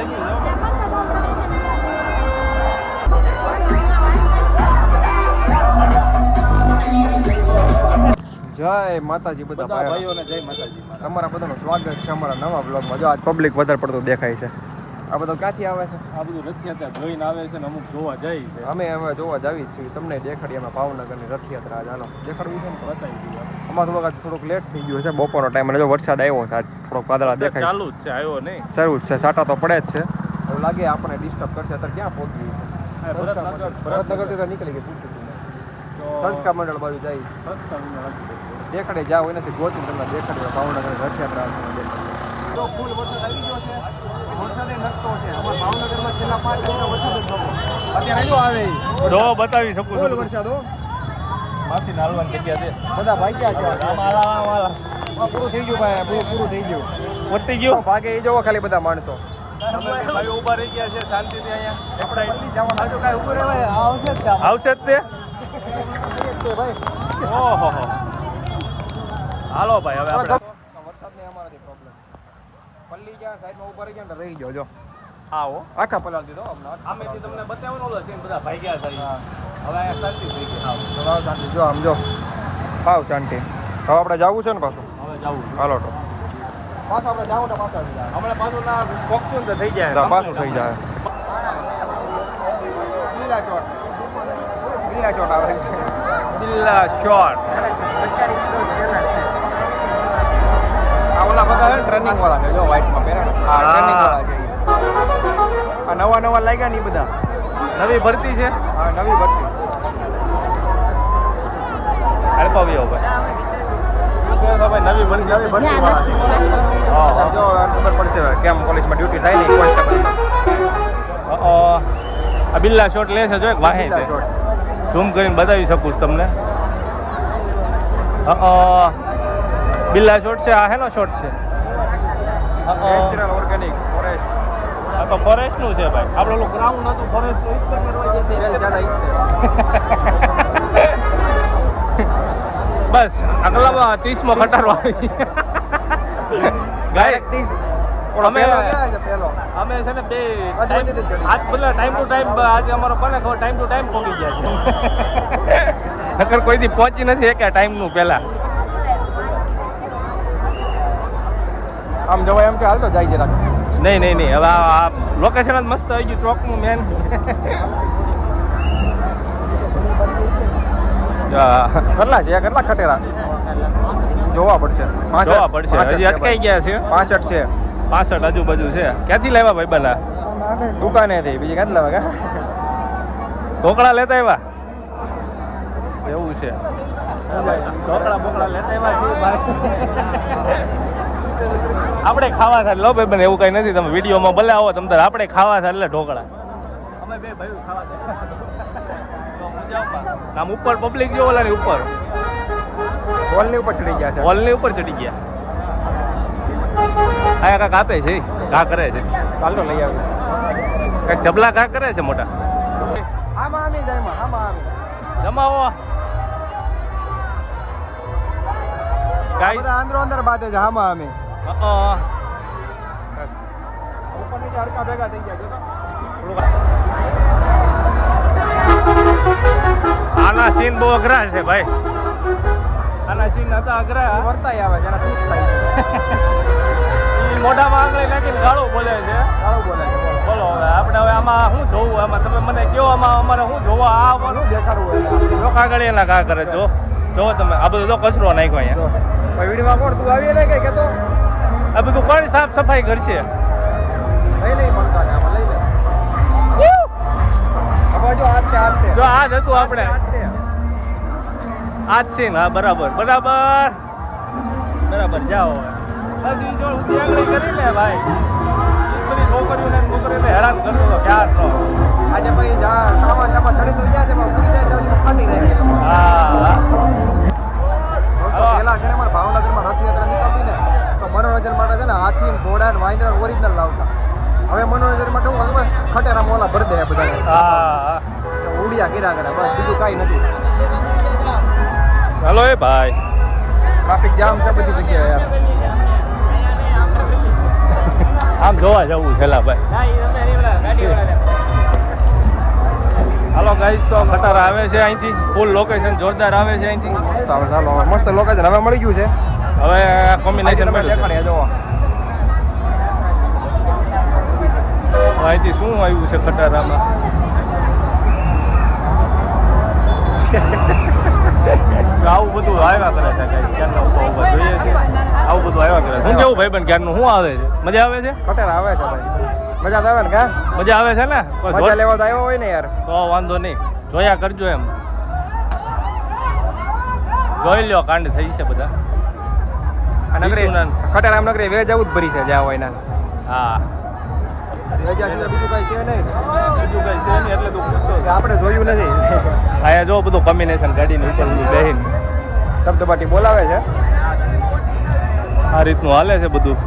જય માતાજી બધા ભાઈઓને જય માતાજી. તમારા બધાનું સ્વાગત છે અમારા નવા બ્લોગમાં. જો આજ પબ્લિક વધારે પડતું દેખાય છે. આ બધું ક્યાંથી આવે છે? આ બધું રથયાત્રા જોઈને આવે છે ને અમુક જોવા જાય છે. અમે હવે જોવા જ આવી જ છીએ. તમને દેખાડીએ અમે ભાવનગરની રથયાત્રા આજ. હાલો દેખાડવી છે ને તો બતાવી દઈએ. અમારે થોડોક લેટ થઈ ગયો છે બપોરનો ટાઈમ. અને જો વરસાદ આવ્યો છે આજ થોડોક વાદળા દેખાય ચાલુ જ છે. આવ્યો નહીં શરૂ જ છે. સાટા તો પડે જ છે. એવું લાગે આપણને ડિસ્ટર્બ કરશે. અત્યારે ક્યાં પહોંચી છે? ભરતનગરથી તો નીકળી ગઈ. પૂછ્યું સંસ્કાર મંડળ બાજુ જાય. દેખાડે જાવ એનાથી ગોતી તમને દેખાડે ભાવનગર રથયાત્રા તો ફૂલ વરસાદ આવી ગયો છે. વરસાદે નડતો છે. અમારા ભાવનગરમાં છેલ્લા 5 દિવસનો વરસાદ જ નતો. અત્યારે જો આવે જો બતાવી શકું ફૂલ વરસાદ હો. માથી નાલવાની જગ્યા છે. બધા ભાગ્યા છે. પૂરું થઈ ગયું ભાઈ. પૂરું થઈ ગયું. વટી ગયું ભાગે એ જોવો ખાલી બધા માણસો. ભાઈ ઉભા રહી ગયા છે શાંતિથી અહીંયા. આપણે જવાનું જો કાંઈ ઉભું રહેવાય આવશે જ તે ભાઈ. ઓહો હાલો ભાઈ હવે આપણે વરસાદની અમારાથી પ્રોબ્લેમ. પલ્લી ગયા સાઈડમાં ઉભા રહી ગયા ને રહી ગયો જો. આવો આખા પલાળ દીધો આમેથી તમને બતાવ્યો ઓલો છે બધા ભાઈ ગયા છે. હવે અહીંયા શાંતિ થઈ ગઈ. હા શાંતિ જો આમ જો ભાવ શાંતિ. હવે આપણે જવું છે ને પાછું? હવે જવું. હાલો તો પાછું આપણે જાવું તો પાછા હમણાં પાછું ના પોકશું તો થઈ જાય. પાછું થઈ જાય. લીલા ચોટ આવે છે. લીલા ચોટ આ ઓલા બધા છે ટ્રેનિંગ વાળા છે. જો વ્હાઈટમાં પહેરે આ ટ્રેનિંગ વાળા છે. આ નવા લાગ્યા ને બધા નવી ભરતી છે. હા નવી ભરતી. અલ્પાવ્યો ભાઈ નવી ભરતી વાળા છે. હા જો ખબર પડશે કેમ પોલીસમાં ડ્યુટી થાય ને કોન્સ્ટેબલ. આ બિલ્લા શોટ લે છે જો એક વાહે છે. ઝૂમ કરીને બતાવી શકું તમને. બિલ્લા શોટ છે. આ હેનો શોટ છે? Natural organic forest. આ તો ફોરેસ્ટ નું છે ભાઈ. આપણે ઓલું ગ્રાઉન્ડ હતું ફોરેસ્ટ નું ઈ કરવા જઈએ બસ આગળમાં 30માં ખટારો આવી ગાય 30. અમે છે ને બે આજ બધા ટાઈમ ટુ ટાઈમ આજે અમારો કોને ખબર ટાઈમ ટુ ટાઈમ પહોંચી ગયા છે. નકર કોઈ દી પહોંચી નથી કે ટાઈમ નું પહેલા. આમ જવાય એમ કે હાલ તો જાય જરા. નહીં હવે આ લોકેશન જ મસ્ત આવી ગયું ચોકનું મેન. કેટલા છે? કેટલા ખટેરા જોવા પડશે. હજી અટકાઈ ગયા છે. 65 છે. 65 આજુબાજુ છે. ક્યાંથી લાવ્યા ભાઈ બલા? દુકાને થી. બીજી ક્યાંથી લાવ્યા? ઢોકળા લેતા આવ્યા એવું છે. ઢોકળા લેતા આવ્યા આપણે ખાવા થાય. લો ભાઈ બને એવું કઈ નથી. તમે વિડીયોમાં ભલે આવો તમે આપણે ખાવા થાય એટલે ઢોકળા. અમે બે ભાઈ ખાવા આમ ઉપર પબ્લિક જો ઓલા ની ઉપર હોલની ઉપર ચડી ગયા છે. હોલની ઉપર ચડી ગયા. આ કાંક આપે છે. ઘા કરે છે. ચાલ તો લઈ આવ્યું. કંઈક ઢબલા ઘા કરે છે મોટા. આમાં આમી જાય આમાં આમી જમાવો ગાઈસ. બધા અંદર બાદે છે. આમાં આમી ઉપર નીચે હરકા ભેગા થઈ ગયા. આના સીન બહુ અઘરા છે ભાઈ. આના સીન હતા અઘરા. વર્તાય આવે છે. એના શું થાય છે મોઢામાં આંગળી નાખીને ગાળું બોલે છે. બોલો હવે આપણે હવે આમાં શું જોવું? આમાં તમે મને કહો આમાં અમારે શું જોવા? આ શું દેખાડવું હોય? જો કાગળ એના કા કરે જો તમે. આ બધું તો કચરો નાખ્યો અહીંયા. વિડીયોમાં કોણ તું આવી લે કે તો આ બધું કોણ સાફ સફાઈ કરશે? લઈ લે મનકા ને આમાં લઈ લે. જો આ જ હતું આપણે આજ છે ને. હા બરાબર જાઓ બસ. જો ઊંધી આંગળી કરી લે ભાઈ. બધી છોકરીઓને હેરાન કરતો હતો ક્યાં તો. આજે ભાઈ સામાન ચડી તો ગયા છે પૂરી જાય જલ્દી ફાટી રહે. હા પેલા છે ને અમારા ભાવનગરમાં રથયાત્રા નીકળતી ને તો મનોરંજન માટે છે ને હાથી ઘોડા વાંદરા ઓરિજિનલ લાવતા. હવે મનોરંજન માટે હું ખબર ખટેરા મોલા ભરી દે બધા. હા ઉડિયા ગીરા કરે બસ બીજું કાંઈ નથી. હાલો એ ભાઈ ટ્રાફિક જામ છે બધી જગ્યાએ યાર. આમ જોવા જવું છેલ્લા ભાઈ. હાલો ગાઈસ, તો ખટારા આવે છે અહીંથી, ફૂલ લોકેશન જોરદાર આવે છે અહીંથી. ચાલો મસ્ત લોકેશન હવે મળી ગયું છે. હવે કોમ્બિનેશન દેખાડે જોવો અહીંથી શું આવ્યું છે ખટારામાં. આવું બધું આવ્યા કરે છે ક્યારના ઉભા જોઈએ છે. આવું બધું આવ્યા કરે છે. શું કેવું ભાઈ બંધ ક્યારનું શું આવે છે? મજા આવે છે? ખટારા આવે છે ભાઈ, મજા તો આવે ને કા? મજા આવે છે ને? મજા લેવા તો આવ્યો હોય ને યાર, તો વાંધો નહીં, જોયા કરજો એમ. જોઈ લ્યો, કાંડ થઈ છે બધા. ખટારા આમ નગરી વેજ આવું જ ભરી છે જ્યાં હોય ના. હા, બીજું કઈ છે નહીં, બીજું કઈ છે નહીં એટલે તું પૂછતો. આપણે જોયું નથી. અહીંયા જો બધું કોમ્બિનેશન ગાડીની ઉપર બધું બેહીને ધબધબાટી બોલાવે છે. આ રીતનું હાલે છે બધું.